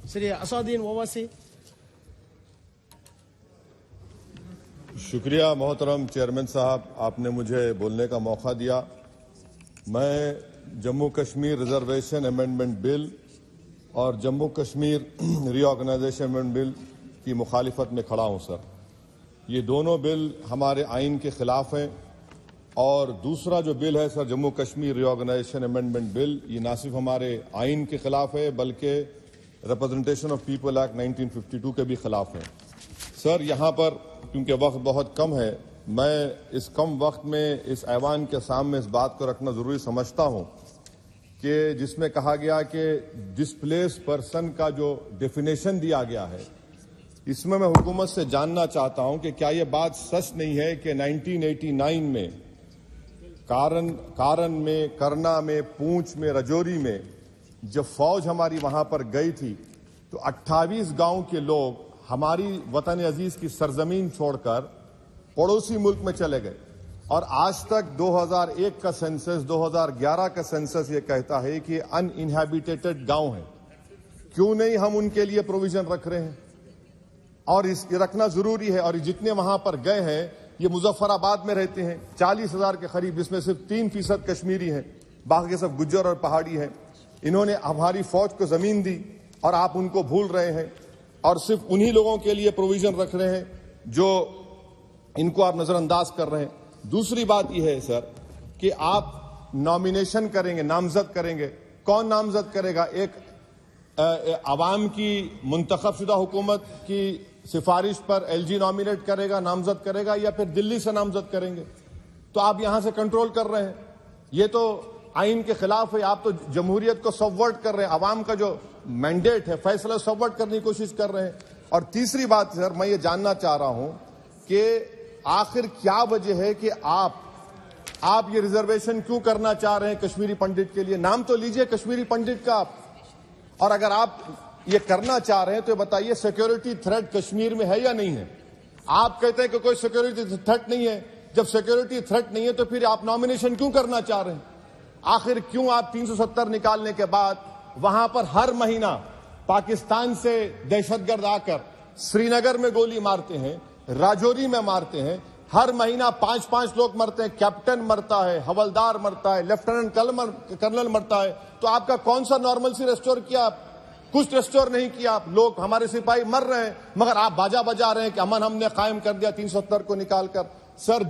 श्री असदुद्दीन ओवैसी। शुक्रिया मोहतरम चेयरमैन साहब, आपने मुझे बोलने का मौका दिया। मैं Jammu Kashmir reservation amendment bill और Jammu Kashmir reorganisation amendment bill की मुखालिफत में खड़ा हूं सर। ये दोनों बिल हमारे आइन के खिलाफ हैं और दूसरा जो बिल है sir Jammu Kashmir reorganisation amendment bill, ये ना सिर्फ हमारे आइन के खिलाफ है बल्कि रिप्रेजेंटेशन ऑफ पीपल एक्ट 1952 के भी खिलाफ है। सर यहाँ पर क्योंकि वक्त बहुत कम है, मैं इस कम वक्त में इस ऐवान के सामने इस बात को रखना जरूरी समझता हूँ कि जिसमें कहा गया कि डिस्प्लेस पर्सन का जो डेफिनेशन दिया गया है, इसमें मैं हुकूमत से जानना चाहता हूं कि क्या यह बात सच नहीं है कि 1989 में कारण में, करना में, पूंछ में, रजौरी में जब फौज हमारी वहां पर गई थी तो 28 गांव के लोग हमारी वतन अजीज की सरजमीन छोड़कर पड़ोसी मुल्क में चले गए। और आज तक 2001 का सेंसस, 2011 का सेंसस ये कहता है कि अनइनहैबिटेटेड गांव है। क्यों नहीं हम उनके लिए प्रोविजन रख रहे हैं? और ये रखना जरूरी है। और जितने वहां पर गए हैं ये मुजफ्फराबाद में रहते हैं, 40,000 के करीब, जिसमें सिर्फ 3% कश्मीरी हैं, बाकी सब गुज्जर और पहाड़ी हैं। इन्होंने हमारी फौज को जमीन दी और आप उनको भूल रहे हैं और सिर्फ उन्हीं लोगों के लिए प्रोविजन रख रहे हैं जो इनको आप नजरअंदाज कर रहे हैं। दूसरी बात यह है सर कि आप नॉमिनेशन करेंगे, नामजद करेंगे। कौन नामजद करेगा? एक अवाम की मुंतखबशुदा हुकूमत की सिफारिश पर एलजी नॉमिनेट करेगा, नामजद करेगा, या फिर दिल्ली से नामजद करेंगे? तो आप यहां से कंट्रोल कर रहे हैं। ये तो आइन के खिलाफ है। आप तो जमहूरियत को सबवर्ट कर रहे हैं। अवाम का जो मैंडेट है, फैसला सबवर्ट करने की कोशिश कर रहे हैं। और तीसरी बात सर, मैं ये जानना चाह रहा हूं कि आखिर क्या वजह है कि आप ये रिजर्वेशन क्यों करना चाह रहे हैं कश्मीरी पंडित के लिए? नाम तो लीजिए कश्मीरी पंडित का आप। और अगर आप ये करना चाह रहे हैं तो बताइए सिक्योरिटी थ्रेट कश्मीर में है या नहीं है? आप कहते हैं कि कोई सिक्योरिटी थ्रेट नहीं है। जब सिक्योरिटी थ्रेट नहीं है तो फिर आप नॉमिनेशन क्यों करना चाह रहे हैं? आखिर क्यों आप 370 निकालने के बाद वहां पर हर महीना पाकिस्तान से दहशतगर्द आकर श्रीनगर में गोली मारते हैं, राजौरी में मारते हैं, हर महीना 5-5 लोग मरते हैं, कैप्टन मरता है, हवलदार मरता है, लेफ्टिनेंट कर्नल मरता है, तो आपका कौन सा नॉर्मलसी रेस्टोर किया? आप कुछ रेस्टोर नहीं किया। आप लोग, हमारे सिपाही मर रहे हैं, मगर आप बाजा बजा रहे हैं कि अमन हमने कायम कर दिया 370 को निकालकर। सर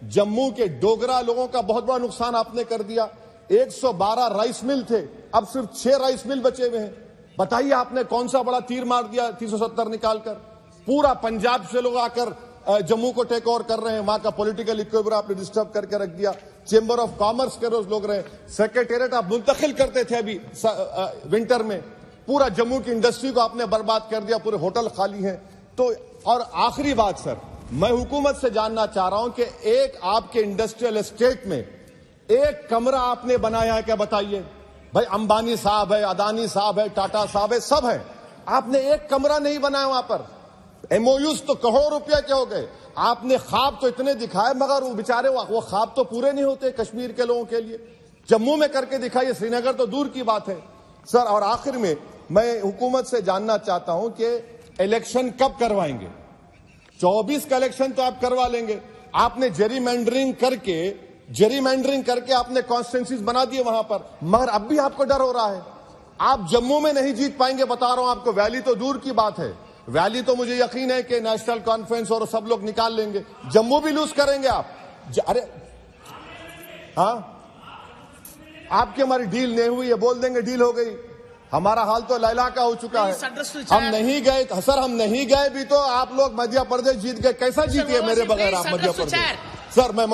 जम्मू के डोगरा लोगों का बहुत बड़ा नुकसान आपने कर दिया। 112 राइस मिल थे, अब सिर्फ 6 राइस मिल बचे हुए हैं। बताइए आपने कौन सा बड़ा तीर मार दिया 370 निकालकर? पूरा पंजाब से लोग आकर जम्मू को टेक ओवर कर रहे हैं। वहां का पॉलिटिकल इक्विलिब्रियम आपने डिस्टर्ब करके रख दिया। चेंबर ऑफ कॉमर्स के रोज लोग रहे, सेक्रेटेरिएट आप मुंतकिल करते थे अभी विंटर में, पूरा जम्मू की इंडस्ट्री को आपने बर्बाद कर दिया, पूरे होटल खाली हैं। तो और आखिरी बात सर, मैं हुकूमत से जानना चाह रहा हूं कि एक आपके इंडस्ट्रियल एस्टेट में एक कमरा आपने बनाया है क्या? बताइए भाई, अंबानी साहब है, अदानी साहब है, टाटा साहब है, सब है, आपने एक कमरा नहीं बनाया वहां पर। एमओयूज तो करोड़ों रुपया के हो गए। आपने ख्वाब तो इतने दिखाए मगर वो बेचारे वो ख्वाब तो पूरे नहीं होते कश्मीर के लोगों के लिए। जम्मू में करके दिखाइए, श्रीनगर तो दूर की बात है सर। और आखिर में मैं हुकूमत से जानना चाहता हूं कि इलेक्शन कब करवाएंगे? 24 का इलेक्शन तो आप करवा लेंगे। आपने जेरीमैंडरिंग करके आपने कॉन्स्टिट्यूंसीज बना दिए वहां पर, मगर अब भी आपको डर हो रहा है। आप जम्मू में नहीं जीत पाएंगे, बता रहा हूं आपको। वैली तो दूर की बात है, वैली तो मुझे यकीन है कि नेशनल कॉन्फ्रेंस और सब लोग निकाल लेंगे। जम्मू भी लूज करेंगे आप। अरे हाँ, आपकी हमारी डील नहीं हुई है, बोल देंगे डील हो गई। हमारा हाल तो लैला का हो चुका है। हम नहीं गए सर, हम नहीं गए भी तो आप लोग मध्य प्रदेश जीत गए। कैसा जीतिए मेरे बगैर आप मध्य प्रदेश? सर मैं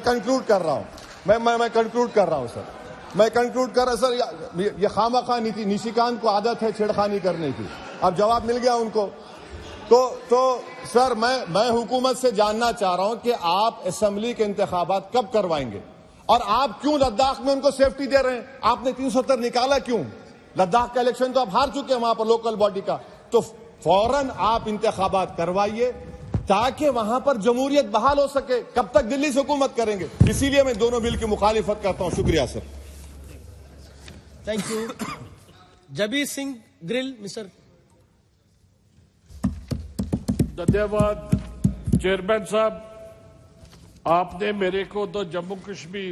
कंक्लूड कर रहा हूं, मैं कंक्लूड कर रहा हूं सर, मैं कंक्लूड कर रहा सर। ये खामखा निशिकांत को आदत है छेड़खानी करने की। अब जवाब मिल गया उनको। तो सर मैं हुकूमत से जानना चाह रहा हूं कि आप असेंबली के इंतखाबात कब करवाएंगे और आप क्यों लद्दाख में उनको सेफ्टी दे रहे हैं? आपने 370 निकाला क्यों? लद्दाख का इलेक्शन तो आप हार चुके हैं वहां पर लोकल बॉडी का। तो फौरन आप इंतखाबात करवाइए ताकि वहां पर जमहूरियत बहाल हो सके। कब तक दिल्ली से हुकूमत करेंगे? इसीलिए मैं दोनों बिल की मुखालिफत करता हूं। शुक्रिया sir. Thank you. Jabir Singh grill mister. धन्यवाद चेयरमैन साहब, आपने मेरे को तो जम्मू कश्मीर